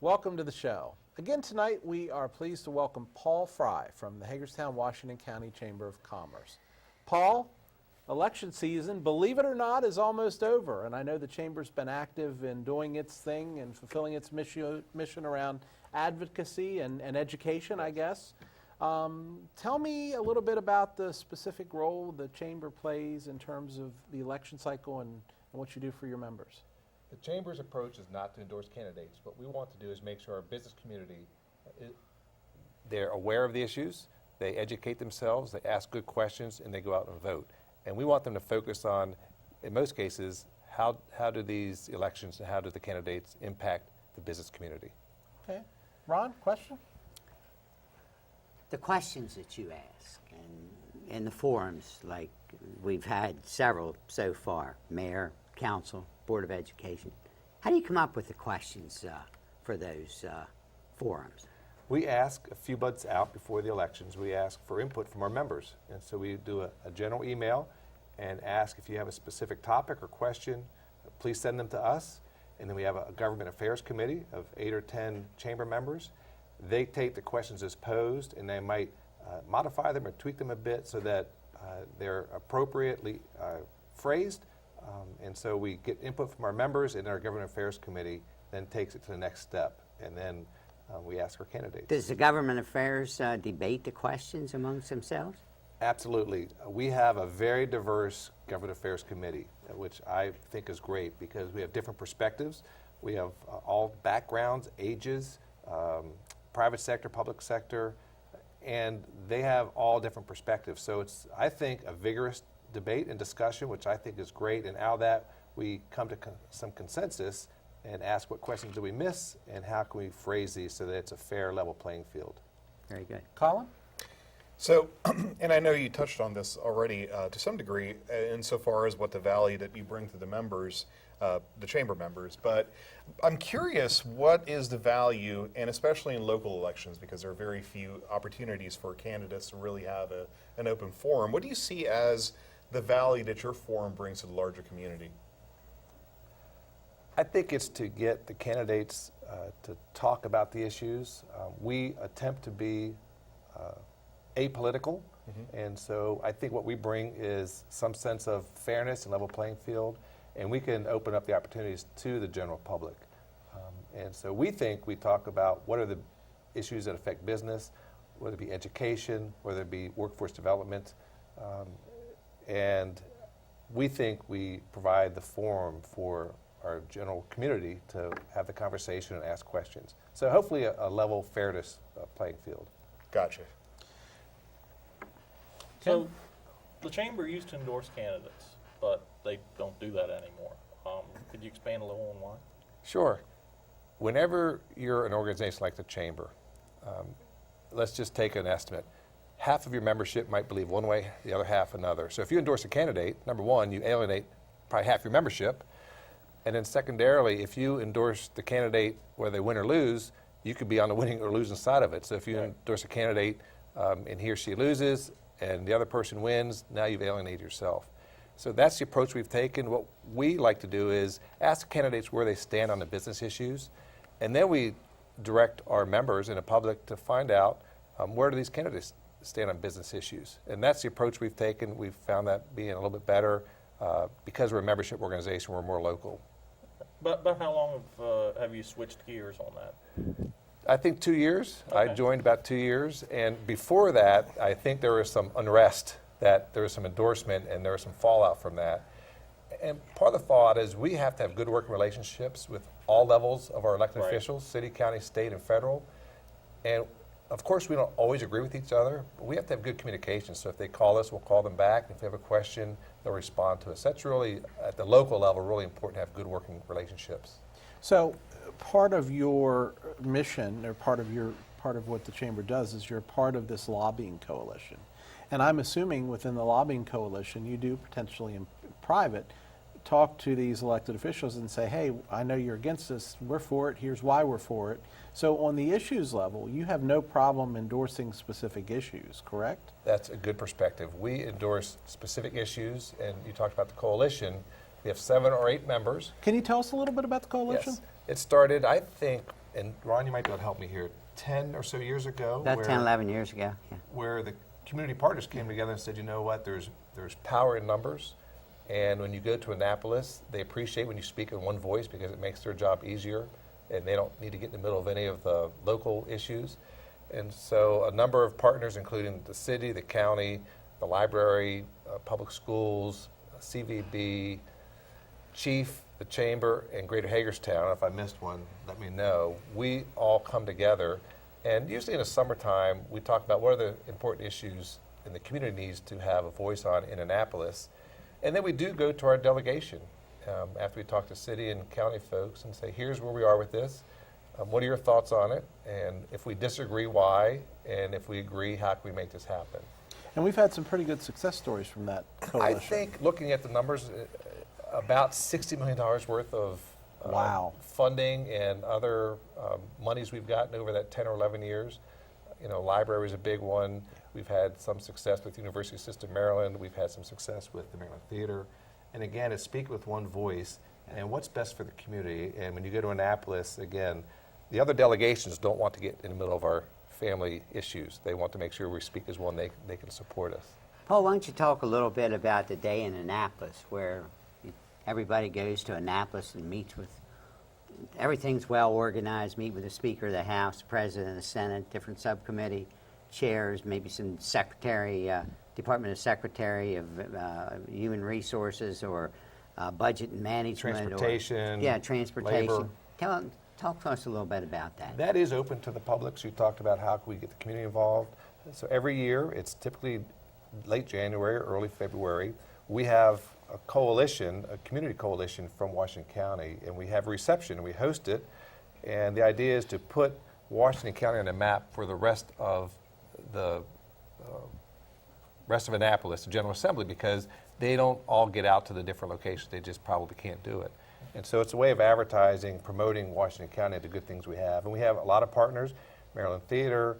Welcome to the show. Again tonight, we are pleased to welcome Paul Frey from the Hagerstown, Washington County Chamber of Commerce. Paul, election season, believe it or not, is almost over, and I know the Chamber's been active in doing its thing and fulfilling its mission around advocacy and education, I guess. Tell me a little bit about the specific role the Chamber plays in terms of the election cycle and what you do for your members. The Chamber's approach is not to endorse candidates. What we want to do is make sure our business community, they're aware of the issues, they educate themselves, they ask good questions, and they go out and vote. And we want them to focus on, in most cases, how do these elections and how do the candidates impact the business community. Okay. Ron, question? The questions that you ask and the forums, like we've had several so far, mayor, council, Board of Education. How do you come up with the questions for those forums? We ask a few months out before the elections, we ask for input from our members. And so we do a general email and ask if you have a specific topic or question, please send them to us. And then we have a government affairs committee of 8 or 10 chamber members. They take the questions as posed and they might modify them or tweak them a bit so that they're appropriately phrased. And so we get input from our members, and our Government Affairs Committee then takes it to the next step, and then we ask our candidates. Does the Government Affairs debate the questions amongst themselves? Absolutely. We have a very diverse Government Affairs Committee, which I think is great because we have different perspectives. We have all backgrounds, ages, private sector, public sector, and they have all different perspectives. So it's, I think, a vigorous debate and discussion, which I think is great, and out of that we come to some consensus and ask what questions do we miss and how can we phrase these so that it's a fair, level playing field. Very good. Colin? So, and I know you touched on this already to some degree insofar as what the value that you bring to the members, the chamber members, but I'm curious, what is the value, and especially in local elections, because there are very few opportunities for candidates to really have an open forum. What do you see as the value that your forum brings to the larger community? I think it's to get the candidates to talk about the issues. We attempt to be apolitical, and so I think what we bring is some sense of fairness and level playing field, and we can open up the opportunities to the general public. And so we think we talk about what are the issues that affect business, whether it be education, whether it be workforce development, and we think we provide the forum for our general community to have the conversation and ask questions. So hopefully a level fairness playing field. Gotcha. So the chamber used to endorse candidates, but they don't do that anymore. Could you expand a little on why? Sure. Whenever you're an organization like the chamber, let's just take an estimate. Half of your membership might believe one way, the other half another. So if you endorse a candidate, number one, you alienate probably half your membership. And then secondarily, if you endorse the candidate whether they win or lose, you could be on the winning or losing side of it. So if you endorse a candidate and he or she loses and the other person wins, now you've alienated yourself. So that's the approach we've taken. What we like to do is ask the candidates where they stand on the business issues, and then we direct our members and the public to find out where do these candidates stand on business issues. And that's the approach we've taken. We've found that being a little bit better because we're a membership organization, we're more local. But how long have you switched gears on that? I think 2 years. Okay. I joined about 2 years, and before that, I think there was some unrest, that there was some endorsement, and there was some fallout from that. And part of the fallout is we have to have good working relationships with all levels of our elected officials, city, county, state, and federal. And of course, we don't always agree with each other, but we have to have good communication. So if they call us, we'll call them back. If they have a question, they'll respond to us. That's really, at the local level, really important to have good working relationships. So part of your mission, or part of what the chamber does, is you're part of this lobbying coalition. And I'm assuming within the lobbying coalition, you do potentially in private talk to these elected officials and say, hey, I know you're against this, we're for it, here's why we're for it. So on the issues level, you have no problem endorsing specific issues, correct? That's a good perspective. We endorse specific issues, and you talked about the coalition. We have 7 or 8 members. Can you tell us a little bit about the coalition? Yes. It started, I think, and Ron, you might be able to help me here, 10 or so years ago, About 10, 11 years ago, yeah. where the community partners came together and said, you know what, there's power in numbers, and when you go to Annapolis, they appreciate when you speak in one voice because it makes their job easier, and they don't need to get in the middle of any of the local issues. And so a number of partners, including the city, the county, the library, public schools, CVB, Chief, the Chamber, and Greater Hagerstown, if I missed one, let me know. We all come together, and usually in the summertime, we talk about what are the important issues and the community needs to have a voice on in Annapolis. And then we do go to our delegation after we talk to city and county folks and say, here's where we are with this. What are your thoughts on it? And if we disagree, why? And if we agree, how can we make this happen? And we've had some pretty good success stories from that coalition. I think, looking at the numbers, about $60 million worth of Wow. funding and other monies we've gotten over that 10 or 11 years. You know, library is a big one. We've had some success with University System Maryland. We've had some success with the Maryland Theater. And again, it's speak with one voice and what's best for the community. And when you go to Annapolis, again, the other delegations don't want to get in the middle of our family issues. They want to make sure we speak as one, they can support us. Paul, why don't you talk a little bit about the day in Annapolis where everybody goes to Annapolis and meets with, everything's well organized, meet with the Speaker of the House, the President of the Senate, different subcommittee chairs, maybe some secretary, Department of Secretary of Human Resources or Budget and Management. Transportation. Yeah, transportation. Labor. Talk to us a little bit about that. That is open to the public, so you talked about how can we get the community involved. So every year, it's typically late January or early February, we have a coalition, a community coalition from Washington County, and we have a reception, and we host it, and the idea is to put Washington County on a map for the rest of the rest of Annapolis, the General Assembly, because they don't all get out to the different locations. They just probably can't do it. And so it's a way of advertising, promoting Washington County, the good things we have. And we have a lot of partners. Maryland Theater,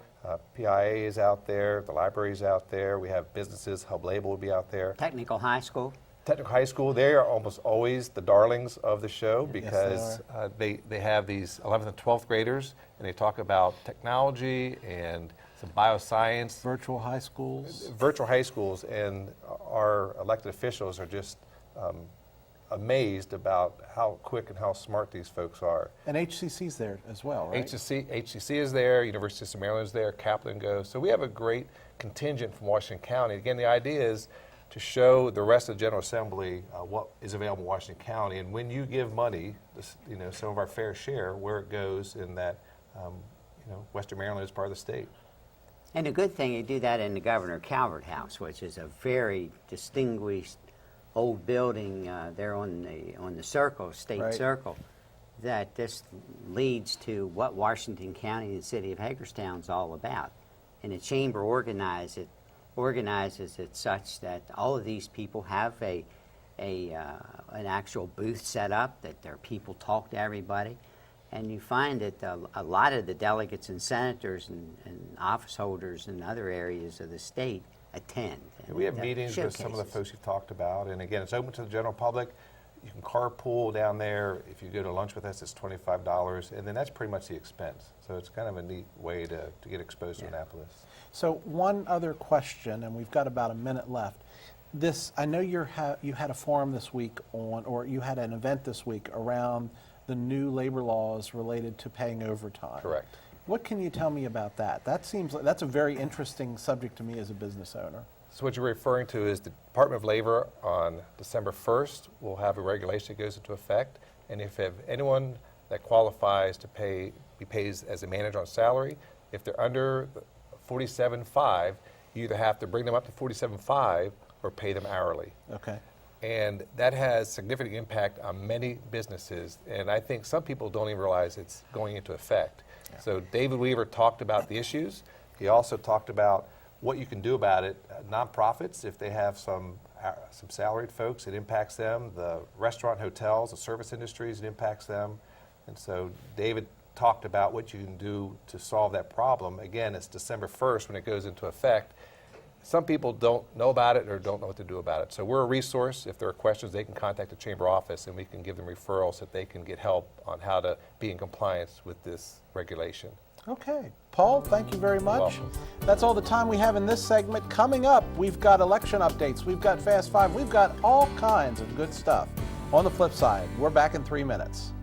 PIA is out there, the library is out there. We have businesses, Hub Label will be out there. Technical High School. Technical High School, they are almost always the darlings of the show because Yes, they have these 11th and 12th graders, and they talk about technology and some bioscience. Virtual high schools. Virtual high schools, and our elected officials are just amazed about how quick and how smart these folks are. And HCC's there as well, right? HCC is there, University of Maryland is there, Kaplan goes. So we have a great contingent from Washington County. Again, the idea is to show the rest of the General Assembly what is available in Washington County. And when you give money, some of our fair share, where it goes in that, Western Maryland is part of the state. And the good thing, you do that in the Governor Calvert House, which is a very distinguished old building there on the circle, State Right. Circle, that this leads to what Washington County and the city of Hagerstown is all about. And the Chamber organizes it such that all of these people have an actual booth set up, that their people talk to everybody. And you find that a lot of the delegates and senators and office holders in other areas of the state attend. And we have meetings with some of the folks you've talked about, and again, it's open to the general public. You can carpool down there. If you go to lunch with us, it's $25, and then that's pretty much the expense. So it's kind of a neat way to get exposed to Annapolis. So one other question, and we've got about a minute left. I know you had a forum this week or you had an event this week around the new labor laws related to paying overtime. Correct. What can you tell me about that? That seems like that's a very interesting subject to me as a business owner. So what you're referring to is the Department of Labor on December 1st will have a regulation that goes into effect, and if anyone that qualifies to be paid as a manager on salary, if they're under 47.5, you either have to bring them up to 47.5 or pay them hourly. Okay. And that has significant impact on many businesses, and I think some people don't even realize it's going into effect. Yeah. So David Weaver talked about the issues. He also talked about what you can do about it. Nonprofits, if they have some salaried folks, it impacts them. The restaurant, hotels, the service industries, it impacts them. And so David talked about what you can do to solve that problem. Again, it's December 1st when it goes into effect. some people don't know about it or don't know what to do about it. So we're a resource. If there are questions, they can contact the chamber office and we can give them referrals so that they can get help on how to be in compliance with this regulation. Okay. Paul, thank you very much. welcome. That's all the time we have in this segment. Coming up, we've got election updates, we've got Fast Five, we've got all kinds of good stuff. On the flip side, we're back in 3 minutes.